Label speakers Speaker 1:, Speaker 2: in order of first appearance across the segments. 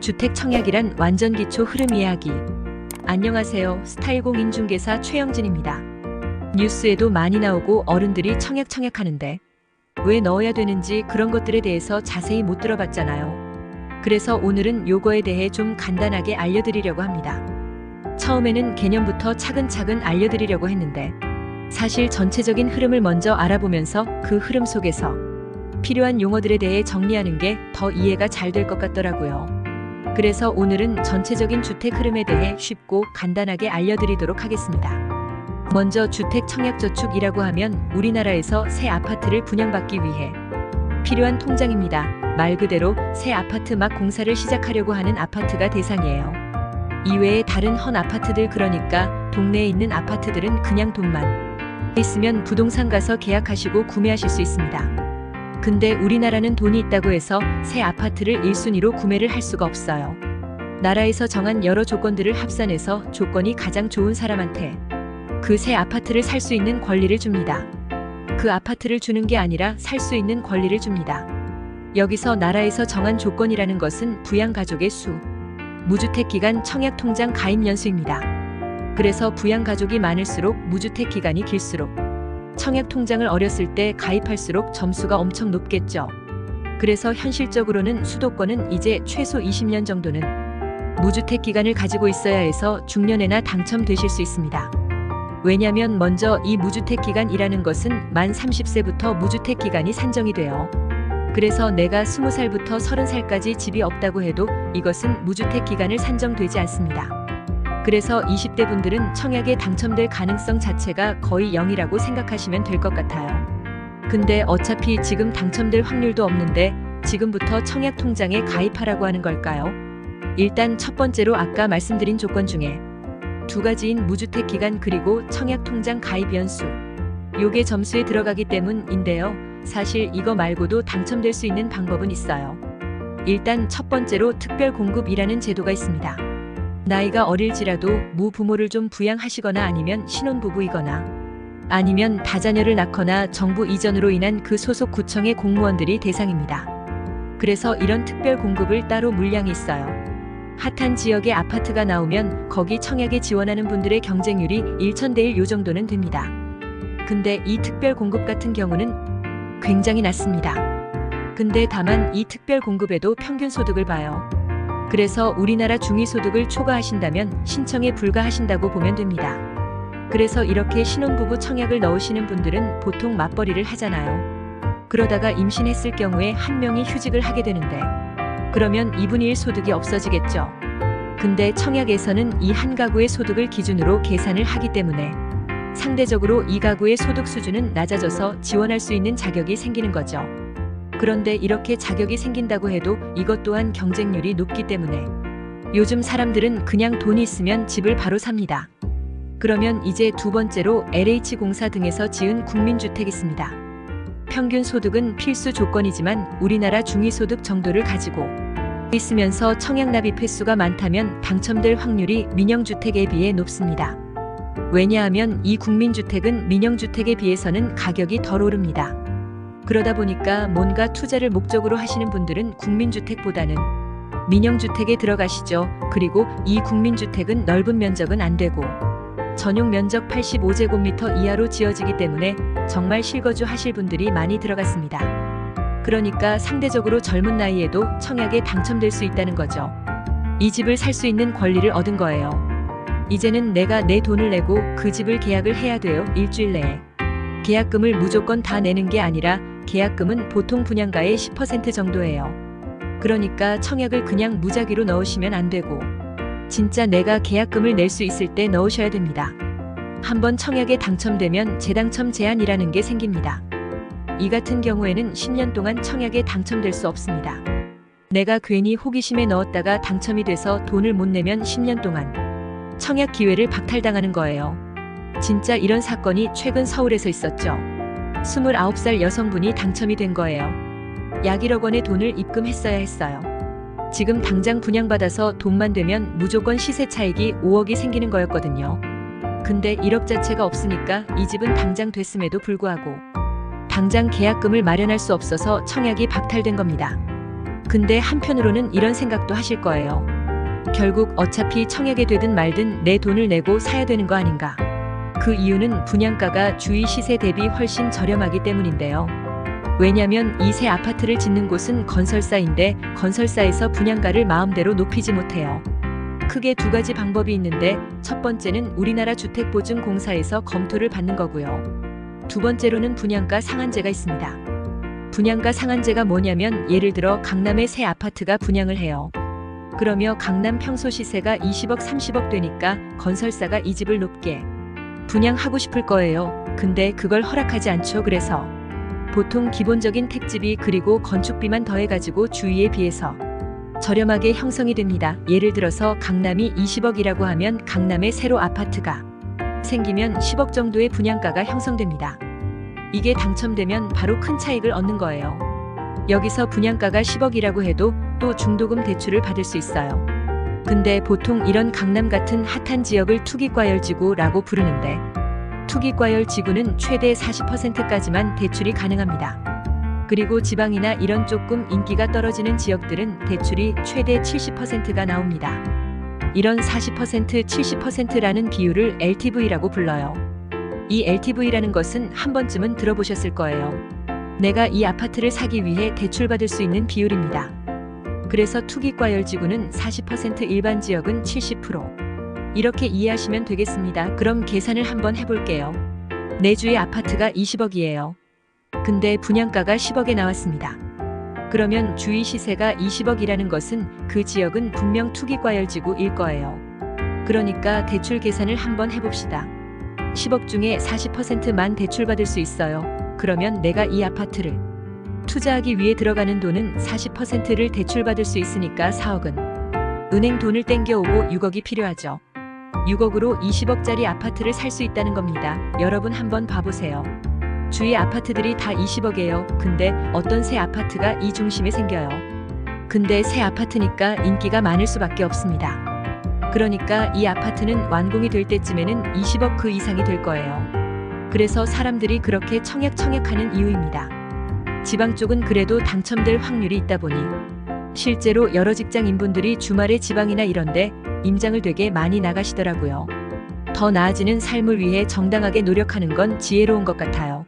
Speaker 1: 주택 청약이란 완전 기초 흐름 이야기. 안녕하세요. 스타일공 인중개사 최영진입니다. 뉴스에도 많이 나오고 어른들이 청약하는데 왜 넣어야 되는지 그런 것들에 대해서 자세히 못 들어봤잖아요. 그래서 오늘은 요거에 대해 좀 간단하게 알려드리려고 합니다. 처음에는 개념부터 차근차근 알려드리려고 했는데 사실 전체적인 흐름을 먼저 알아보면서 그 흐름 속에서 필요한 용어들에 대해 정리하는 게 더 이해가 잘 될 것 같더라고요. 그래서 오늘은 전체적인 주택 흐름에 대해 쉽고 간단하게 알려드리도록 하겠습니다. 먼저 주택 청약저축이라고 하면 우리나라에서 새 아파트를 분양받기 위해 필요한 통장입니다. 말 그대로 새 아파트 막 공사를 시작하려고 하는 아파트가 대상이에요. 이외에 다른 헌 아파트들, 그러니까 동네에 있는 아파트들은 그냥 돈만 있으면 부동산 가서 계약하시고 구매하실 수 있습니다. 근데 우리나라는 돈이 있다고 해서 새 아파트를 1순위로 구매를 할 수가 없어요. 나라에서 정한 여러 조건들을 합산해서 조건이 가장 좋은 사람한테 그 새 아파트를 살 수 있는 권리를 줍니다. 그 아파트를 주는 게 아니라 살 수 있는 권리를 줍니다. 여기서 나라에서 정한 조건이라는 것은 부양가족의 수, 무주택기간 청약통장 가입 연수입니다. 그래서 부양가족이 많을수록 무주택 기간이 길수록 청약통장을 어렸을 때 가입할수록 점수가 엄청 높겠죠. 그래서 현실적으로는 수도권은 이제 최소 20년 정도는 무주택 기간을 가지고 있어야 해서 중년에나 당첨되실 수 있습니다. 왜냐면 먼저 이 무주택 기간이라는 것은 만 30세부터 무주택 기간이 산정이 돼요. 그래서 내가 20살부터 30살까지 집이 없다고 해도 이것은 무주택 기간을 산정되지 않습니다. 그래서 20대 분들은 청약에 당첨될 가능성 자체가 거의 0이라고 생각하시면 될 것 같아요. 근데 어차피 지금 당첨될 확률도 없는데 지금부터 청약 통장에 가입하라고 하는 걸까요? 일단 첫 번째로 아까 말씀드린 조건 중에 두 가지인 무주택 기간 그리고 청약 통장 가입 연수, 요게 점수에 들어가기 때문인데요. 사실 이거 말고도 당첨될 수 있는 방법은 있어요. 일단 첫 번째로 특별 공급이라는 제도가 있습니다. 나이가 어릴지라도 무부모를 좀 부양하시거나 아니면 신혼부부이거나 아니면 다자녀를 낳거나 정부 이전으로 인한 그 소속 구청의 공무원들이 대상입니다. 그래서 이런 특별 공급을 따로 물량이 있어요. 핫한 지역에 아파트가 나오면 거기 청약에 지원하는 분들의 경쟁률이 1,000대 1 요 정도는 됩니다. 근데 이 특별 공급 같은 경우는 굉장히 낮습니다. 근데 다만 이 특별 공급에도 평균 소득을 봐요. 그래서 우리나라 중위소득을 초과하신다면 신청에 불과하신다고 보면 됩니다. 그래서 이렇게 신혼부부 청약을 넣으시는 분들은 보통 맞벌이를 하잖아요. 그러다가 임신했을 경우에 한 명이 휴직을 하게 되는데 그러면 2분의 1 소득이 없어지겠죠. 근데 청약에서는 이 한 가구의 소득을 기준으로 계산을 하기 때문에 상대적으로 이 가구의 소득 수준은 낮아져서 지원할 수 있는 자격이 생기는 거죠. 그런데 이렇게 자격이 생긴다고 해도 이것 또한 경쟁률이 높기 때문에 요즘 사람들은 그냥 돈이 있으면 집을 바로 삽니다. 그러면 이제 두 번째로 LH공사 등에서 지은 국민주택이 있습니다. 평균 소득은 필수 조건이지만 우리나라 중위소득 정도를 가지고 있으면서 청약 납입 횟수가 많다면 당첨될 확률이 민영주택에 비해 높습니다. 왜냐하면 이 국민주택은 민영주택에 비해서는 가격이 덜 오릅니다. 그러다 보니까 뭔가 투자를 목적으로 하시는 분들은 국민주택보다는 민영주택에 들어가시죠. 그리고 이 국민주택은 넓은 면적은 안 되고 전용 면적 85제곱미터 이하로 지어지기 때문에 정말 실거주 하실 분들이 많이 들어갔습니다. 그러니까 상대적으로 젊은 나이에도 청약에 당첨될 수 있다는 거죠. 이 집을 살 수 있는 권리를 얻은 거예요. 이제는 내가 내 돈을 내고 그 집을 계약을 해야 돼요. 일주일 내에. 계약금을 무조건 다 내는 게 아니라 계약금은 보통 분양가의 10% 정도예요. 그러니까 청약을 그냥 무작위로 넣으시면 안 되고 진짜 내가 계약금을 낼 수 있을 때 넣으셔야 됩니다. 한번 청약에 당첨되면 재당첨 제한이라는 게 생깁니다. 이 같은 경우에는 10년 동안 청약에 당첨될 수 없습니다. 내가 괜히 호기심에 넣었다가 당첨이 돼서 돈을 못 내면 10년 동안 청약 기회를 박탈당하는 거예요. 진짜 이런 사건이 최근 서울에서 있었죠. 29살 여성분이 당첨이 된 거예요. 약 1억 원의 돈을 입금했어야 했어요. 지금 당장 분양받아서 돈만 되면 무조건 시세 차익이 5억이 생기는 거였거든요. 근데 1억 자체가 없으니까 이 집은 당장 됐음에도 불구하고 당장 계약금을 마련할 수 없어서 청약이 박탈된 겁니다. 근데 한편으로는 이런 생각도 하실 거예요. 결국 어차피 청약이 되든 말든 내 돈을 내고 사야 되는 거 아닌가. 그 이유는 분양가가 주위 시세 대비 훨씬 저렴하기 때문인데요. 왜냐면 이 새 아파트를 짓는 곳은 건설사인데 건설사에서 분양가를 마음대로 높이지 못해요. 크게 두 가지 방법이 있는데 첫 번째는 우리나라 주택보증공사에서 검토를 받는 거고요. 두 번째로는 분양가 상한제가 있습니다. 분양가 상한제가 뭐냐면 예를 들어 강남에 새 아파트가 분양을 해요. 그러며 강남 평소 시세가 20억 30억 되니까 건설사가 이 집을 높게 분양하고 싶을 거예요. 근데 그걸 허락하지 않죠. 그래서 보통 기본적인 택지비 그리고 건축비만 더해가지고 주위에 비해서 저렴하게 형성이 됩니다. 예를 들어서 강남이 20억이라고 하면 강남에 새로 아파트가 생기면 10억 정도의 분양가가 형성됩니다. 이게 당첨되면 바로 큰 차익을 얻는 거예요. 여기서 분양가가 10억이라고 해도 또 중도금 대출을 받을 수 있어요. 근데 보통 이런 강남 같은 핫한 지역을 투기과열지구라고 부르는데 투기과열지구는 최대 40%까지만 대출이 가능합니다. 그리고 지방이나 이런 조금 인기가 떨어지는 지역들은 대출이 최대 70%가 나옵니다. 이런 40%, 70%라는 비율을 LTV라고 불러요. 이 LTV라는 것은 한 번쯤은 들어보셨을 거예요. 내가 이 아파트를 사기 위해 대출받을 수 있는 비율입니다. 그래서 투기과열지구는 40%, 일반 지역은 70%. 이렇게 이해하시면 되겠습니다. 그럼 계산을 한번 해볼게요. 내 주의 아파트가 20억이에요. 근데 분양가가 10억에 나왔습니다. 그러면 주위 시세가 20억이라는 것은 그 지역은 분명 투기과열지구일 거예요. 그러니까 대출 계산을 한번 해봅시다. 10억 중에 40%만 대출받을 수 있어요. 그러면 내가 이 아파트를 투자하기 위해 들어가는 돈은 40%를 대출받을 수 있으니까 4억은 은행 돈을 땡겨오고 6억이 필요하죠. 6억으로 20억짜리 아파트를 살 수 있다는 겁니다. 여러분 한번 봐보세요. 주위 아파트들이 다 20억이에요. 근데 어떤 새 아파트가 이 중심에 생겨요. 근데 새 아파트니까 인기가 많을 수밖에 없습니다. 그러니까 이 아파트는 완공이 될 때쯤에는 20억 그 이상이 될 거예요. 그래서 사람들이 그렇게 청약하는 이유입니다. 지방 쪽은 그래도 당첨될 확률이 있다 보니 실제로 여러 직장인분들이 주말에 지방이나 이런데 임장을 되게 많이 나가시더라고요. 더 나아지는 삶을 위해 정당하게 노력하는 건 지혜로운 것 같아요.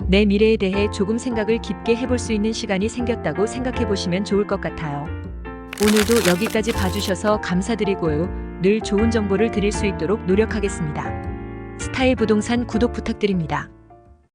Speaker 1: 내 미래에 대해 조금 생각을 깊게 해볼 수 있는 시간이 생겼다고 생각해 보시면 좋을 것 같아요. 오늘도 여기까지 봐주셔서 감사드리고요. 늘 좋은 정보를 드릴 수 있도록 노력하겠습니다. 스타일 부동산 구독 부탁드립니다.